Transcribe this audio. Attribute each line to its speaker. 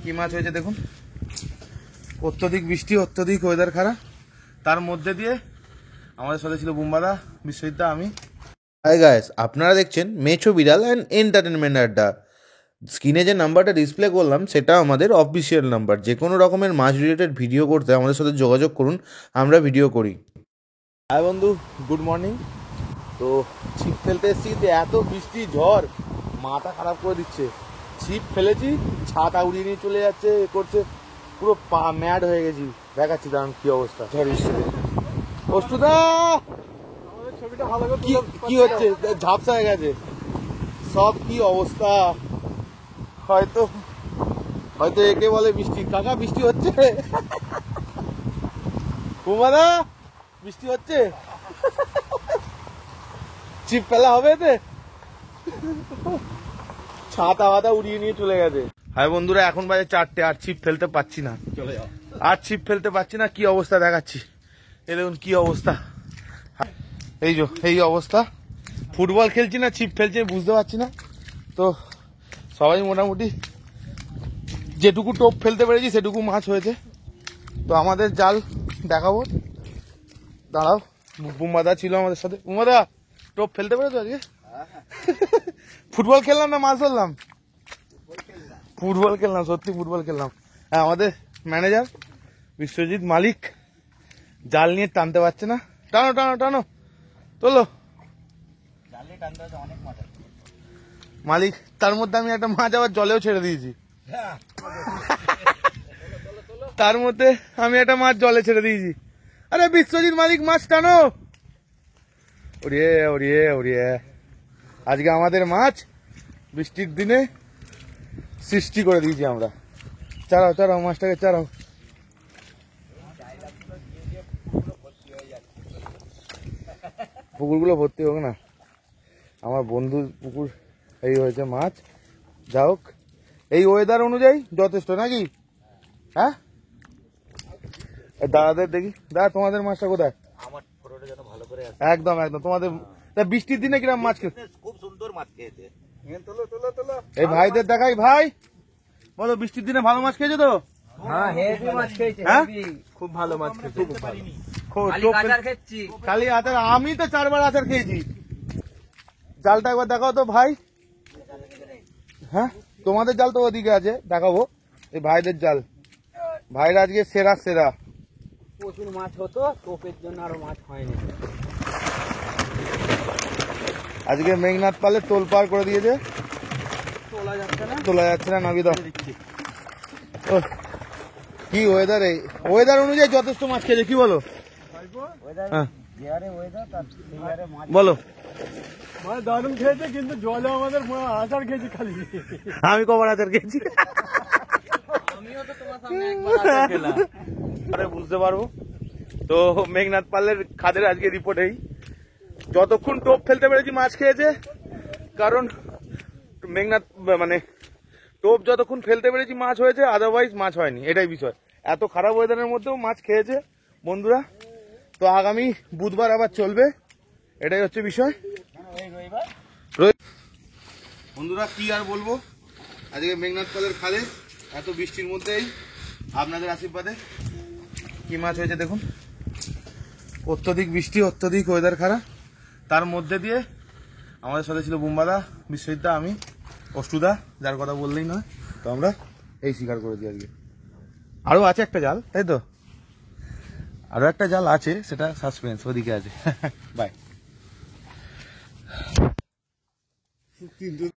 Speaker 1: কি মাছ হয়েছে দেখুন। অত্যধিক বৃষ্টি, অত্যধিক ওয়েদার খারাপ, তার মধ্যে দিয়ে আমাদের সাথে ছিল বুম্বাদা, বিশ্বজিৎ, আমি।
Speaker 2: হাই গাইস, আপনারা দেখছেন মেছো বিড়াল অ্যান্ড এন্টারটেনমেন্ট আড্ডা। স্ক্রিনে যে নাম্বারটা ডিসপ্লে করলাম সেটা আমাদের অফিসিয়াল নাম্বার। যে কোনো রকমের মাছ রিলেটেড ভিডিও করতে আমাদের সাথে যোগাযোগ করুন, আমরা ভিডিও করি।
Speaker 1: হাই বন্ধু, গুড মর্নিং। তো ছিপ ফেলতে এসেছি, এত বৃষ্টি ঝড় মাথা খারাপ করে দিচ্ছে। ছিপ ফেলেছি, ছাতা উড়িয়ে নিয়ে চলে যাচ্ছে, এ করছে, পুরো পা ম্যাড হয়ে গেছি। দেখাচ্ছি দাঁড়ান কি অবস্থা ঝড় বৃষ্টিতে। অষ্টুদা ছবিটা ভালো করে কি হচ্ছে, ঝাপসা হয়ে গেছে সব, কি অবস্থা। হয়তো হয়তো একে বলে বৃষ্টি। কাকা বৃষ্টি হচ্ছে, কুমারা বৃষ্টি হচ্ছে, ছিপ ফেলা হবে এতে, ছাতা ফাতা উড়িয়ে নিয়ে চলে গেছে। হ্যাঁ বন্ধুরা, এখন বাজে 4টে, আর ছিপ ফেলতে পারছি না, আর ছিপ ফেলতে পারছি না। কি অবস্থা দেখাচ্ছি, এই দেখুন কি অবস্থা। এই যে এই অবস্থা, ফুটবল খেলছি না ছিপ ফেলছি বুঝতে পারছি না। তো সবাই মোটামুটি যেটুকু টোপ ফেলতে পেরেছি সেটুকু মাছ হয়েছে। তো আমাদের জাল দেখাবো, দাঁড়াও। বুম্বাদা ছিল আমাদের সাথে। বুম্বাদা, টোপ ফেলতে পেরেছো আজকে? ফুটবল খেললাম না মাছ ধরলাম? ফুটবল খেললাম, সত্যি ফুটবল খেললাম। হ্যাঁ, আমাদের ম্যানেজার বিশ্বজিৎ মালিক জাল নিয়ে টানতে পারছে না। টানো টানো টানো, তোলো মালিক। তার মধ্যে আমি একটা মাছ আবার জলেও ছেড়ে দিয়েছি, তার মধ্যে আমি একটা মাছ জলে ছেড়ে দিয়েছি। আরে বিশ্বজিৎ মালিক, মাছ টানো। ওরিয়ে ওরিয়ে ওরিয়ে, আজকে আমাদের মাছ বৃষ্টির দিনে সৃষ্টি করে দিয়েছি আমরা। চারাও চারাও মাছটাকে, চারাও। পুকুরগুলো ভর্তি হোক না, আমার বন্ধুর পুকুর এই হয়েছে মাছ। যা হোক, এই ওয়েদার অনুযায়ী যথেষ্ট নাকি? হ্যাঁ দাদাদের দেখি, দাদা তোমাদের মাছটা কোথায়? একদম একদম তোমাদের। বৃষ্টির দিনে কিরকম মাছ খেতে?
Speaker 3: খুব সুন্দর মাছ খেয়েছে।
Speaker 1: এই ভাইদের দেখাই, ভাই বলো বৃষ্টির দিনে ভালো মাছ খেয়েছো তো?
Speaker 3: হ্যাঁ, হেভি মাছ খেয়েছে,
Speaker 1: হ্যাঁ?
Speaker 3: খুব ভালো মাছ খেয়েছে, খুব ভালো।
Speaker 1: খালি আচার, আমি তো 4বার আচার খেয়েছি। জালটা একবার দেখাও তো ভাই। হ্যাঁ, তোমাদের জাল তো ওদিকে আছে, দেখাবো। এই ভাইদের জাল, ভাইরা আজকে সেরা সেরা।
Speaker 3: প্রচুর মাছ হতো, টোপের জন্য আরো মাছ হয়নি।
Speaker 1: আজকে মেঘনাথ পালে তোল পার করে দিয়েছে,
Speaker 3: তোলা যাচ্ছে না,
Speaker 1: তোলা যাচ্ছে না। নাবি দাও। কি ওয়েদার, এই ওয়েদার অনুযায়ী যথেষ্ট মাছ খেয়েছে, কি বলো? হ্যাঁ বলো।
Speaker 4: মানে দারুণ খেয়েছে, কিন্তু জলে আমাদের আচার খেয়েছি খালি।
Speaker 1: আমি কবার আচার খেয়েছি,
Speaker 3: আমিও তো তোমার সামনে একবার আচার খেলাম।
Speaker 1: আরে বুঝতে পারবো। তো মেঘনাথ পালের খাদের আজকে রিপোর্ট এই, যতক্ষণ টোপ ফেলতে পেরেছি মাছ খেয়েছে। কারণ মেঘনাথ মানে টোপ যতক্ষণ ফেলতে পেরেছি মাছ হয়েছে, আদারওয়াইজ মাছ হয়নি, এটাই বিষয়। এত খারাপ ওয়েদারের মধ্যেও মাছ খেয়েছে বন্ধুরা। তো আগামী বুধবার আবার চলবে, এটাই হচ্ছে বিষয়। বন্ধুরা কি আর বলবো, আজকে মেঘনাথ পালের খালে এত বৃষ্টির মধ্যেই আপনাদের আশীর্বাদে কি মাছ হয়েছে দেখুন। অত্যধিক বৃষ্টি, অত্যধিক ওয়েদার খারাপ, তার মধ্যে দিয়ে আমাদের সাথে ছিল বুম্বাদা, বিশ্বজিৎ, আমি, অষ্টুদা, যার কথা বললেই নয়। তো আমরা এই শিকার করেছি আজকে। আরো আছে একটা জাল, তাই তো? আরো একটা জাল আছে, সেটা সাসপেন্স, ওদিকে আছে। বাই।